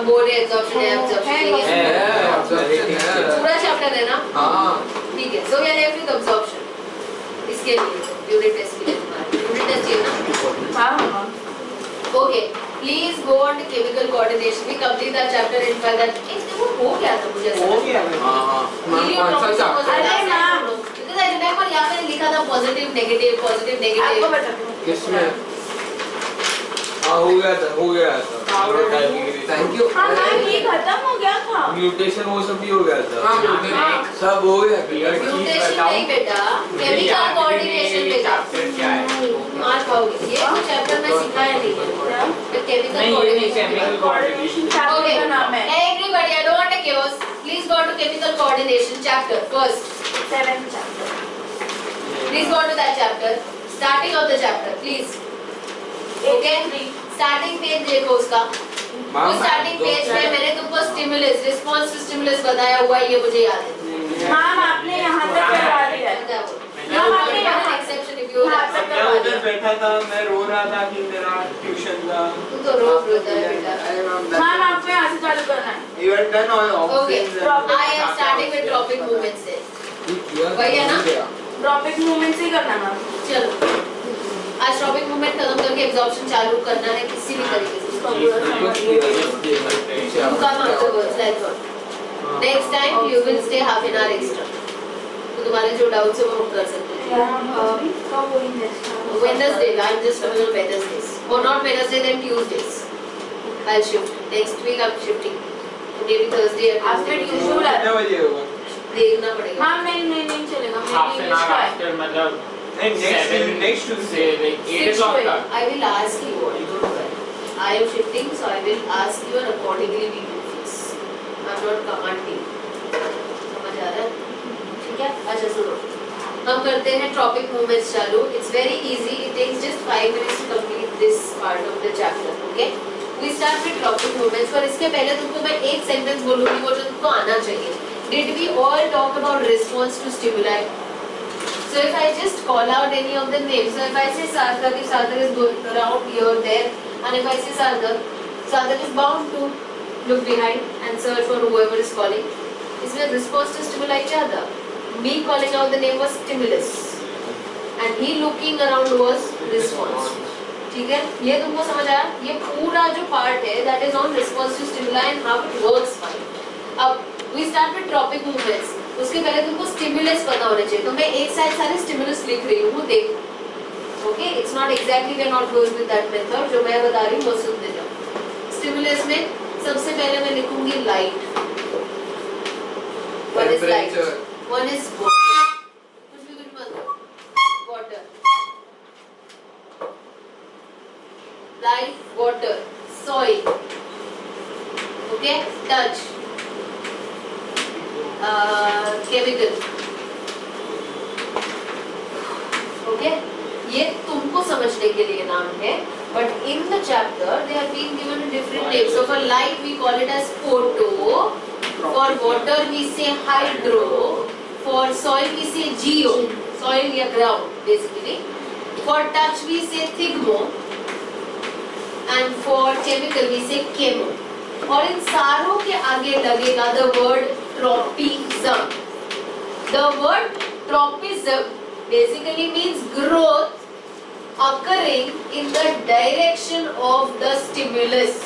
बोल रहे एब्जॉर्प्शन है, एब्जॉर्प्शन है, पूरा चैप्टर है ना? हाँ ठीक है। So we are left with absorption. इसके लिए यूनिट टेस्ट के लिए तुम्हारे यूनिट टेस्ट चाहिए ना? हाँ। Okay, please go on to chemical coordination. We complete that chapter in five. That वो हो गया था मुझे ऐसा। हो गया। हां कौन सा चैप्टर? अरे ना बिकॉज़ आई रिमेंबर यहां पे लिखा था पॉजिटिव नेगेटिव, पॉजिटिव नेगेटिव। आपको बता दूं किसमें? हाँ हो गया था। Thank you. हाँ ये खत्म हो गया था। म्यूटेशन वो सब भी हो गया था। सब हो गया। म्यूटेशन नहीं बेटा, केमिकल कोऑर्डिनेशन पे चैप्टर क्या है? मार पाओगे ये तो चैप्टर में सिखाया नहीं है। तो केमिकल कोऑर्डिनेशन चैप्टर का नाम है। Everybody I don't want a chaos. Please go to chemical coordination chapter first. 7th chapter. Please go to that chapter. Starting of the chapter, please. Okay starting page देखो उसका। उस starting page में मैंने तुमको stimulus, response to stimulus बताया हुआ है, ये मुझे याद है। मैम आपने यहाँ तक करवा दिया है। मैम आपने यहाँ एक्सेप्शन इफ यू उधर बैठा था, मैं रो रहा था कि मेरा ट्यूशन था। तू तो रोज रोता है बेटा। मैम आपको यहाँ से चालू करना है। You are done all options. I am starting with tropic movement से। वही है ना? ट्रॉपिक मूवमेंट से ही करना है मैम। चलो आज ट्रॉपिक मूवमेंट खत्म करके एब्जॉर्प्शन चालू करना है किसी भी तरीके से। Next time you will stay half an hour extra, तो तुम्हारे जो डाउट्स है वो हम कर सकते हैं। Wednesday, I am just coming on Wednesdays और not Wednesday then Tuesdays. I shift next week, I am shifting maybe Thursday. आज पे ट्यूसडे कितने बजे होगा देखना पड़ेगा। हां नहीं चलेगा। हाफ एन आवर आफ्टर मतलब next Tuesday like 8 o'clock ka. I will ask you what you do. I am shifting, so I will ask you and accordingly we will fix. I am not commanding. समझ आ रहा है? ठीक है? अच्छा सुनो, हम करते हैं टॉपिक मूवमेंट्स चालू। It's very easy. It takes just 5 minutes to complete this part of the chapter. Okay? We start with topic movements. पर इसके पहले तुमको मैं एक सेंटेंस बोलूँगी वो जो तुमको आना चाहिए. Did we all talk about response to stimuli? So if I just call out any of the names, so if I say Sarthak, if Sarthak is going around here, there, and if I say Sarthak, Sarthak is bound to look behind and search for whoever is calling. इसमें response to stimuli क्या था? Me calling out the name was stimulus, and he looking around was response. ठीक है? ये तुमको समझ आया? ये पूरा जो part है, that is on response to stimuli and how it works fine. अब we start with tropic movements. उसके पहले तुमको स्टिमुलस पता होना चाहिए, तो मैं एक साइड सारे स्टिमुलस लिख रही हूँ, देखो। Okay, it's not exactly we are not going with that method, जो मैं बता रही हूँ वो सुनते जाओ। स्टिमुलस में सबसे पहले मैं लिखूंगी light. One is light, one is water, कुछ भी मत, water, light, water, soil, okay, touch, chemical. Okay, ये तुमको समझने के लिए नाम है, but in the chapter they are being given different names. So for light we call it as photo, for water we say hydro, for soil we say geo, soil या ground basically, for touch we say thigmo, and for chemical we से chemo. और इन सारों के आगे लगेगा the word tropism. The word tropism basically means growth occurring in the direction of the stimulus.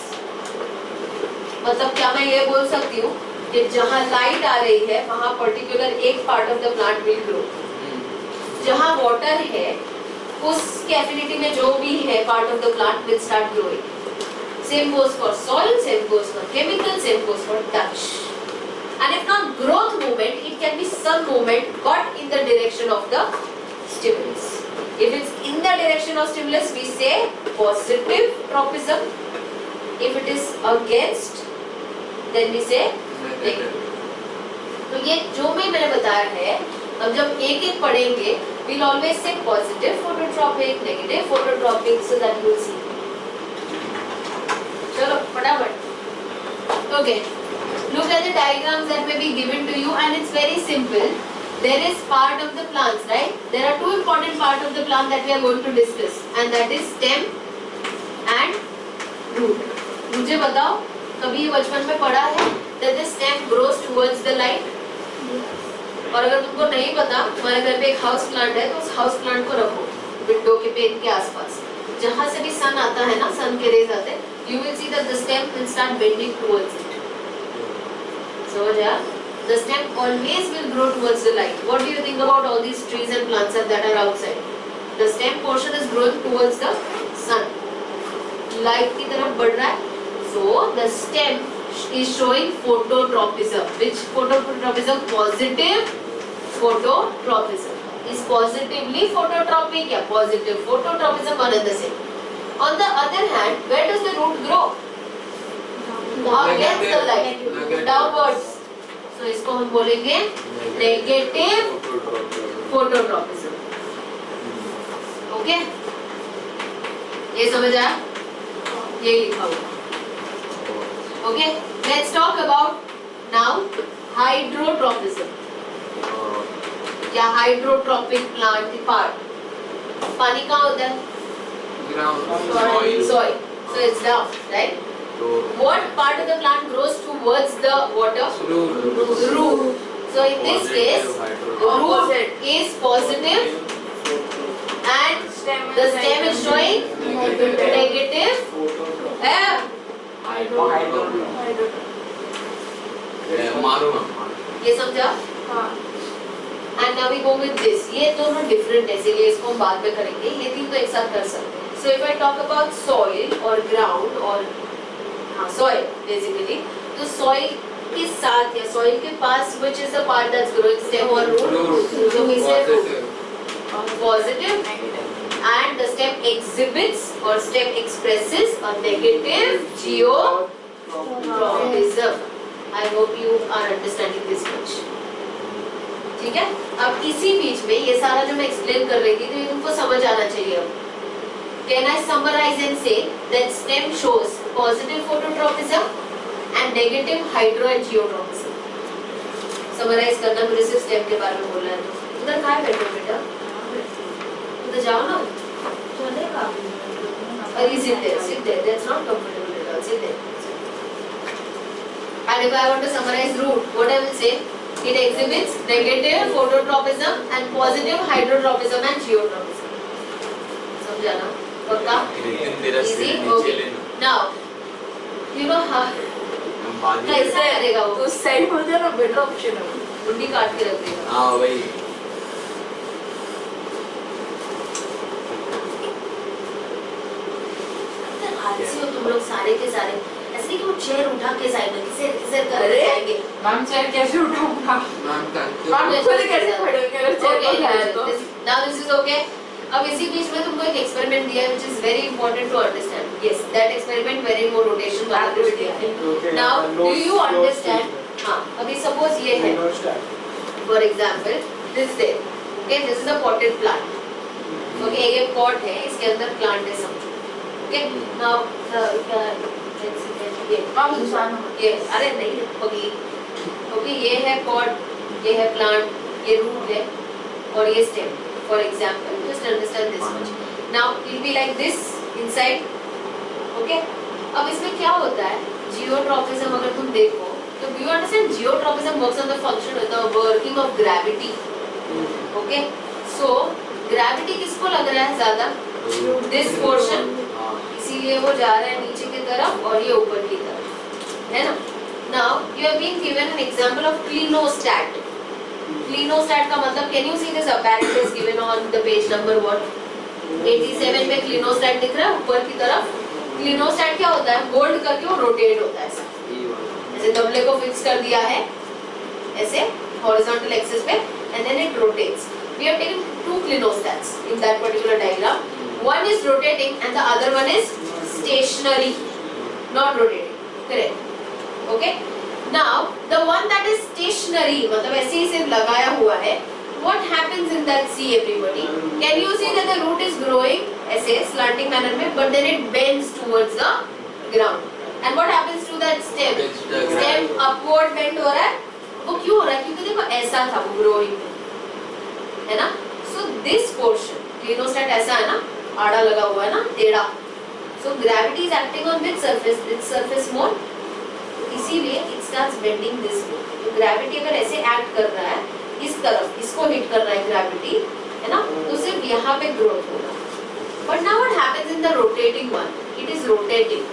मतलब क्या मैं ये बोल सकती हूँ कि जहाँ लाइट आ रही है वहाँ पर्टिकुलर एक part of the plant will grow, जहाँ वाटर है उसके एफिनिटी में जो भी है part of the plant will start growing. Same goes for soil, same goes for chemical, same goes for touch. And if not growth movement, it can be some movement but in the direction of the stimulus. If it's in the direction of stimulus, we say positive tropism. If it is against, then we say negative. तो ये जो मैंने बताया है, हम जब एक एक पढ़ेंगे, we'll always say positive phototropic, negative phototropic, so that you'll see. चलो फटाफट. Okay. Look at the diagrams that may be given to you, and it's very simple. There is part of the plants, right? There are two important parts of the plant that we are going to discuss, and that is stem and root. मुझे बताओ कभी ये बचपन में पढ़ा है that the stem grows towards the light? और अगर तुमको नहीं पता, तुम्हारे घर पे एक हाउस प्लांट है तो उस हाउस प्लांट को रखो विंडो के पेन के आसपास, जहाँ से भी सन आता है ना, सन के रेज आते हैं, you will see that the stem will start bending towards it. समझ आया? The stem always will grow towards the light. What do you think about all these trees and plants that are outside? The stem portion is growing towards the sun. Light की तरफ बढ़ रहा है. So the stem is showing phototropism. Which phototropism? Positive phototropism. Is positively phototropic या positive phototropism, one and the same. On the other hand, where does the root grow? Against the light, downwards. So इसको हम बोलेंगे negative phototropism. Okay? ये समझ आया? ये लिखा हुआ. Okay? Let's talk about now hydrotropism. या हाइड्रोट्रॉपिक प्लांट पार्ट. पानी कहाँ होता है? Soil. So it's down, right? What part of the plant grows towards the water? Root. So in this case, the root is positive and the stem is showing negative. ये समझा? And now we go with this. ये दोनों different है, इसलिए इसको हम बाद में करेंगे. ये तीन तो एक साथ कर सकते हैं. So if I talk about soil or ground or soil basically, तो soil के साथ या soil के पास which is the part that's growing, stem or root? So we say positive, and the stem exhibits or stem expresses a negative geotropism. I hope you are understanding this much. ठीक है? अब इसी बीच में ये सारा जो मैं एक्सप्लेन कर रही थी तो ये तुमको समझ आना चाहिए. अब Can I summarize and say that stem shows positive phototropism and negative hydro and geotropism? Summarize करना, मुझे सिर्फ स्टेम के बारे में बोलना है. तो उधर कहाँ बैठे हो बेटा? उधर जाओ ना. चलेगा. Or sit there. Sit there. That's not comfortable at all. Sit there. And if I want to summarize root, what I will say? It exhibits negative phototropism and positive hydrotropism and geotropism. समझा ना? पक्का? Easy? Okay. Now, you know how? कैसे करेगा वो? उस side हो जाए ना, बेटर ऑप्शन है. मुंडी काट के रख देगा. हाँ वही. आलसी हो तुम लोग सारे के सारे. ऐसे कि वो चेयर उठा के साइड में किसे कर जाएंगे. मैम चेयर कैसे उठाऊंगा? मैम खुद कैसे खड़े हो? चेयर उठाया तो. Now this is okay. अब इसी बीच में तुमको एक एक्सपेरिमेंट दिया है which is very important to understand. Yes, that experiment very more rotation वाला कुछ दिया है. Now do you understand? हाँ, अभी suppose ये है. For example, this day. Okay, this is a potted plant. Okay, ये pot है, इसके अंदर plant है समझो. Okay, now ये अरे नहीं होगी. ओके, ये है पॉट, ये है प्लांट, ये रूट है और ये stem. For example, just understand this much. Now it will be like this inside. Okay, अब इसमें क्या होता है? जियोट्रॉपिज्म अगर तुम देखो तो do you understand geotropism works on the function of the working of gravity. Okay, so gravity किसको लग रहा है ज्यादा? This portion. इसीलिए वो जा रहा है नीचे की तरफ और ये ऊपर की तरफ, है ना? Now you have been given an example of clinostat. Clinostat का मतलब, can you see this apparatus given on the page number what? 87 में clinostat दिख रहा है ऊपर की तरफ. Clinostat क्या होता है? होल्ड करके वो रोटेट होता है ऐसा. जैसे तबले को फिक्स कर दिया है ऐसे horizontal axis पे and then it rotates. We have taken two clinostats in that particular diagram. One is rotating and the other one is stationary, not rotating. Correct? Okay. Now the one that is stationary, मतलब ऐसे ही सिर्फ लगाया हुआ है. What happens in that? See everybody. Can you see that the root is growing ऐसे slanting manner में, but then it bends towards the ground. And what happens to that stem? Stem upward bend हो रहा है. वो क्यों हो रहा है? क्योंकि देखो ऐसा था वो growing में, है ना? So this portion, clinostat ऐसा है ना, आड़ा लगा हुआ है ना, टेढ़ा. So gravity is acting on which surface? Which surface more? starts bending this way. तो ग्रेविटी अगर ऐसे एक्ट कर रहा है इस तरफ, इसको हिट कर रहा है ग्रेविटी, है ना, तो सिर्फ यहाँ पे ग्रोथ होगा. But now what happens in the rotating one? It is rotating.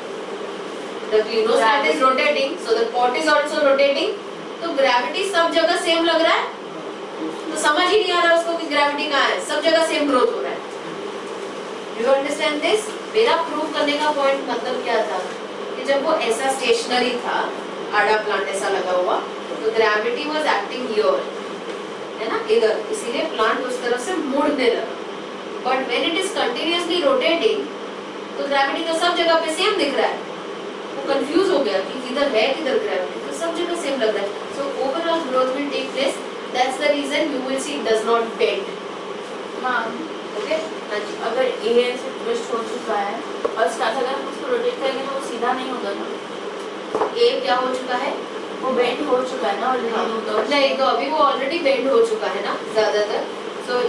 The clinostat is rotating, so the pot is also rotating. तो ग्रेविटी सब जगह सेम लग रहा है, तो समझ ही नहीं आ रहा उसको कि ग्रेविटी कहाँ है, सब जगह सेम ग्रोथ हो रहा है. Do you understand this? मेरा प्रूव करने का पॉइंट मतलब क्या था कि जब वो ऐसा स्टेशनरी था, आड़ा प्लांट ऐसा लगा हुआ, तो ग्रेविटी वाज एक्टिंग हियर, है ना, इधर, इसीलिए प्लांट उस तरफ से मुड़ने लगा. But when it is continuously rotating, तो ग्रेविटी तो सब जगह पे सेम दिख रहा है. वो कंफ्यूज हो गया कि किधर है किधर ग्रेविटी, तो सब जगह सेम लग रहा है. So overall growth will take place. That's the reason you will see it does not bend. हाँ, ओके, हां जी. अगर ए ऐसे ट्विस्ट हो चुका है और स्टार्ट अगर हम उसको रोटेट करेंगे तो वो सीधा नहीं होगा ना. ए क्या हो चुका है, वो बेंड हो चुका है ना ऑलरेडी. नहीं, तो अभी वो ऑलरेडी बेंड हो चुका है ना ज्यादातर. सो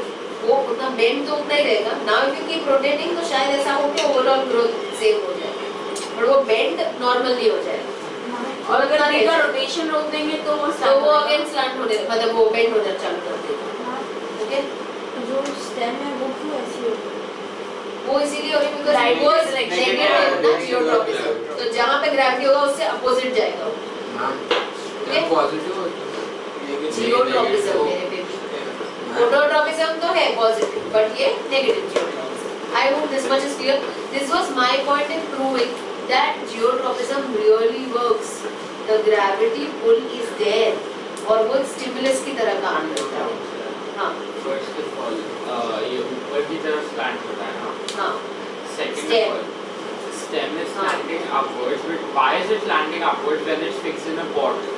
वो उतना बेंड तो उतना ही रहेगा. Now if you keep rotating तो शायद ऐसा हो कि ओवरऑल ग्रोथ सेम हो जाए, और वो बेंड नॉर्मल नहीं हो जाएगा. और अगर अभी का रोटेशन रोक देंगे तो वो अगेन स्लैंट होने, मतलब वो बेंड होना चालू कर देगा. ओके, जो स्टेम है वो क्यों ऐसी होगी? वो इसीलिए होगी बिकॉज़ इट वाज नेगेटिव ना जियोट्रॉपिज्म. तो जहां पे ग्रेविटी होगा उससे अपोजिट जाएगा. ओके, पॉजिटिव जियोट्रॉपिज्म मेरे बेबी. फोटोट्रॉपिज्म तो है पॉजिटिव, बट ये negative geotropism. I hope this much is clear. This was my point in proving that geotropism really works. The gravity pull is there और वो एक stimulus की तरह काम करता है. हां, फर्स्ट ऑफ ऑल ये ऊपर की तरफ स्लैंट होता है ना. हां, second Stem. Of all stem is slanting upwards, but why is it slanting upwards when it's fixed in a pot?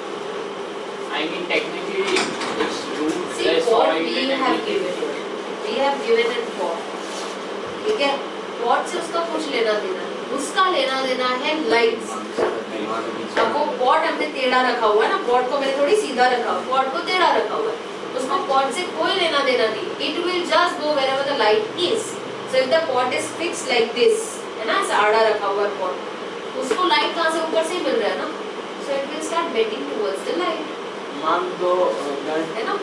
I mean technically its roots see is what soil we have given it. We have given it pot. ठीक है, pot से उसका कुछ लेना देना नहीं, उसका लेना देना है लाइट्स. अब वो पॉट हमने टेढ़ा रखा हुआ है ना, पॉट को मैंने थोड़ी सीधा रखा, पॉट को टेढ़ा रखा हुआ है, उसको पॉट से कोई लेना देना नहीं. It will just go wherever the light is. So if the pot is fixed like this, है ना, ऐसा आड़ा रखा हुआ है पॉट, उसको लाइट कहाँ से, ऊपर से ही मिल रहा है ना. So it will start bending towards the light. Ma'am तो है ना,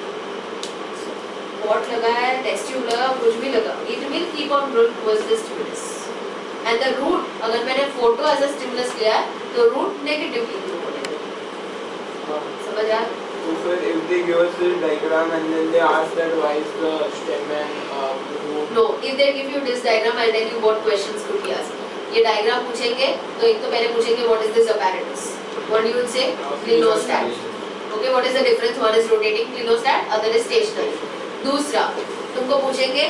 पॉट लगा है, टेस्ट ट्यूब लगा, कुछ भी लगा, it will keep on growing towards the stimulus. And the root, अगर मैंने फोटो एज अ स्टिमुलस लिया है तो रूट नेगेटिवली ग्रो होने लगेगा. समझ आया? So sir, if they give us this diagram and then they ask that why is the stem and root? No, if they give you this diagram, I'll tell you what questions could be asked. ये diagram पूछेंगे तो एक तो पहले पूछेंगे what is this apparatus? What you will say? Clinostat. Okay, what is the difference? One is rotating clinostat, other is stationary. दूसरा तुमको पूछेंगे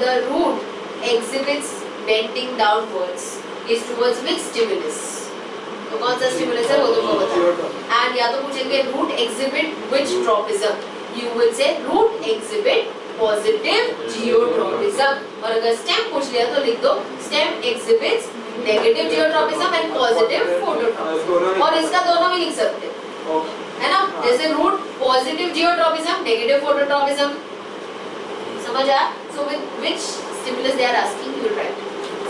the root exhibits bending downwards is towards which stimulus? तो कौन सा स्टिमुलस है वो तुमको बताओ. एंड या तो पूछेंगे root exhibit which tropism? You will say root exhibit positive geotropism. और अगर स्टेम पूछ लिया तो लिख दो stem exhibits negative geotropism and positive phototropism. और इसका दोनों भी लिख सकते हैं, है ना, जैसे root positive geotropism negative phototropism. समझ आया? So with which stimulus they are asking you right.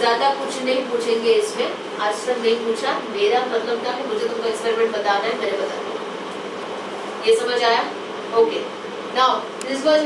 ज्यादा कुछ नहीं पूछेंगे इसमें, आज तक नहीं पूछा. मेरा मतलब था कि मुझे तुमको एक्सपेरिमेंट बताना है, मैंने बता दिया. ये समझ आया? Okay, now this was